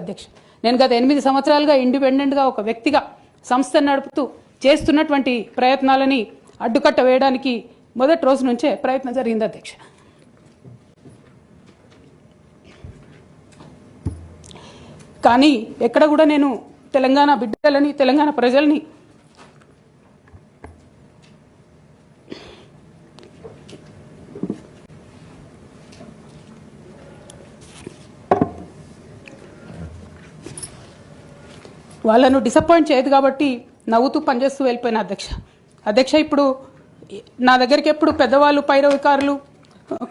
అధ్యక్ష. నేను గత 8 సంవత్సరాలుగా ఇండిపెండెంట్గా ఒక వ్యక్తిగా సంస్థను నడుపుతూ చేస్తున్నటువంటి ప్రయత్నాలని అడ్డుకట్ట వేయడానికి మొదటి రోజు నుంచే ప్రయత్నం జరిగింది అధ్యక్ష. కానీ ఎక్కడ కూడా నేను తెలంగాణ బిడ్డలని, తెలంగాణ ప్రజల్ని వాళ్ళను డిసప్పాయింట్ చేయదు కాబట్టి నవ్వుతూ పనిచేస్తూ వెళ్ళిపోయిన అధ్యక్ష. ఇప్పుడు నా దగ్గరికి ఎప్పుడు పెద్దవాళ్ళు, పైరవికారులు,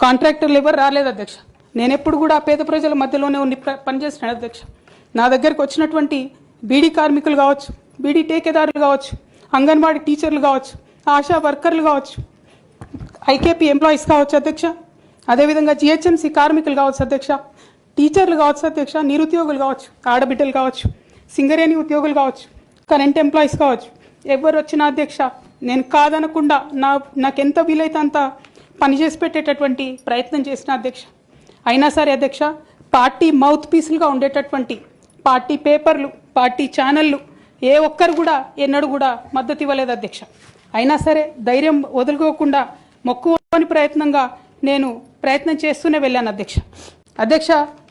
కాంట్రాక్టర్లు ఎవరు రాలేదు అధ్యక్ష. నేను ఎప్పుడు కూడా పేద ప్రజల మధ్యలోనే ఉండి పనిచేస్తున్నాను అధ్యక్ష. నా దగ్గరికి వచ్చినటువంటి బీడీ కార్మికులు కావచ్చు, బీడీ టేకేదారులు కావచ్చు, అంగన్వాడీ టీచర్లు కావచ్చు, ఆశా వర్కర్లు కావచ్చు, ఐకేపీ ఎంప్లాయీస్ కావచ్చు అధ్యక్ష, అదేవిధంగా జిహెచ్ఎంసీ కార్మికులు కావచ్చు అధ్యక్ష, టీచర్లు కావచ్చు అధ్యక్ష, నిరుద్యోగులు కావచ్చు, ఆడబిడ్డలు కావచ్చు, సింగరేణి ఉద్యోగులు కావచ్చు, కరెంట్ ఎంప్లాయీస్ కావచ్చు, ఎవరు వచ్చినా అధ్యక్ష నేను కాదనకుండా నాకెంత వీలైతే అంత పనిచేసి పెట్టేటటువంటి ప్రయత్నం చేసిన అధ్యక్ష. అయినా సరే అధ్యక్ష, పార్టీ మౌత్ పీసులుగా ఉండేటటువంటి పార్టీ పేపర్లు, పార్టీ ఛానళ్ళు ఏ ఒక్కరు కూడా ఎన్నడూ కూడా మద్దతు ఇవ్వలేదు అధ్యక్ష. అయినా సరే ధైర్యం వదులుకోకుండా మొక్కువని ప్రయత్నంగా నేను ప్రయత్నం చేస్తూనే వెళ్ళాను అధ్యక్ష.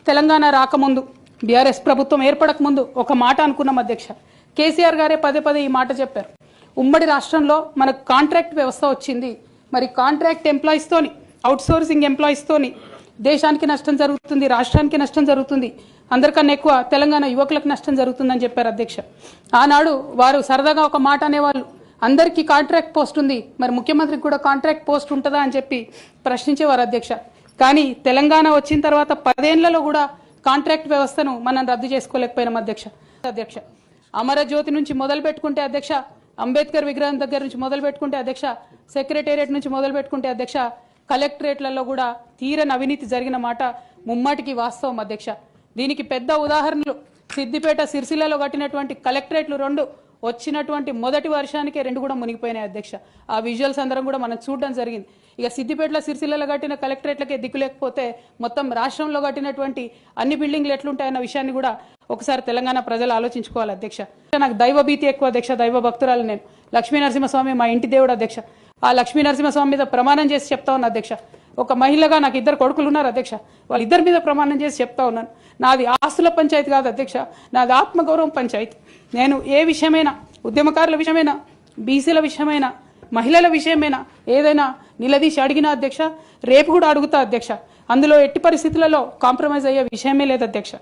తెలంగాణ రాకముందు, బీఆర్ఎస్ ప్రభుత్వం ఏర్పడక ముందు ఒక మాట అనుకున్నాం అధ్యక్ష. కేసీఆర్ గారే పదే ఈ మాట చెప్పారు. ఉమ్మడి రాష్ట్రంలో మనకు కాంట్రాక్ట్ వ్యవస్థ వచ్చింది, మరి కాంట్రాక్ట్ ఎంప్లాయీస్తోని, అవుట్సోర్సింగ్ ఎంప్లాయీస్తోని దేశానికి నష్టం జరుగుతుంది, రాష్ట్రానికి నష్టం జరుగుతుంది, అందరికన్నా ఎక్కువ తెలంగాణ యువకులకు నష్టం జరుగుతుందని చెప్పారు అధ్యక్ష. ఆనాడు వారు సరదాగా ఒక మాట అనేవాళ్ళు, అందరికీ కాంట్రాక్ట్ పోస్ట్ ఉంది, మరి ముఖ్యమంత్రికి కూడా కాంట్రాక్ట్ పోస్ట్ ఉంటుందా అని చెప్పి ప్రశ్నించేవారు అధ్యక్ష. కానీ తెలంగాణ వచ్చిన తర్వాత 10 ఏళ్లలో కూడా కాంట్రాక్ట్ వ్యవస్థను మనం రద్దు చేసుకోలేకపోయినాం అధ్యక్ష. అమరజ్యోతి నుంచి మొదలు పెట్టుకుంటే అధ్యక్ష, అంబేద్కర్ విగ్రహం దగ్గర నుంచి మొదలు పెట్టుకుంటే అధ్యక్ష, సెక్రటేరియట్ నుంచి మొదలు పెట్టుకుంటే అధ్యక్ష, కలెక్టరేట్లలో కూడా తీరని అవినీతి జరిగిన మాట ముమ్మాటికి వాస్తవం అధ్యక్ష. దీనికి పెద్ద ఉదాహరణలు సిద్దిపేట, సిరిసిల్లలో కట్టినటువంటి కలెక్టరేట్లు 2 వచ్చినటువంటి మొదటి వర్షానికే 2 కూడా మునిగిపోయినాయి అధ్యక్ష. ఆ విజువల్స్ అందరం కూడా మనం చూడడం జరిగింది. ఇక సిద్దిపేటలో, సిరిసిల్లలో కట్టిన కలెక్టరేట్లకే దిక్కు లేకపోతే మొత్తం రాష్ట్రంలో కట్టినటువంటి అన్ని బిల్డింగ్లు ఎట్లుంటాయన్న విషయాన్ని కూడా ఒకసారి తెలంగాణ ప్రజలు ఆలోచించుకోవాలి అధ్యక్ష. నాకు దైవ భీతి ఎక్కువ అధ్యక్ష, దైవ భక్తురాలు నేను. లక్ష్మీ నరసింహస్వామి మా ఇంటి దేవుడు అధ్యక్ష. ఆ లక్ష్మీ నరసింహస్వామి మీద ప్రమాణం చేసి చెప్తా ఉన్నా అధ్యక్ష. ఒక మహిళగా నాకు 2 కొడుకులు ఉన్నారు అధ్యక్ష, వాళ్ళిద్దరి మీద ప్రమాణం చేసి చెప్తా ఉన్నాను, నాది ఆస్తుల పంచాయతీ కాదు అధ్యక్ష, నాది ఆత్మగౌరవం పంచాయతీ. నేను ఏ విషయమైనా, ఉద్యమకారుల విషయమైనా, బీసీల విషయమైనా, మహిళల విషయమైనా ఏదైనా నిలదీసి అడిగినా అధ్యక్ష, రేపు కూడా అడుగుతా అధ్యక్ష. అందులో ఎట్టి పరిస్థితులలో కాంప్రమైజ్ అయ్యే విషయమే లేదు అధ్యక్ష.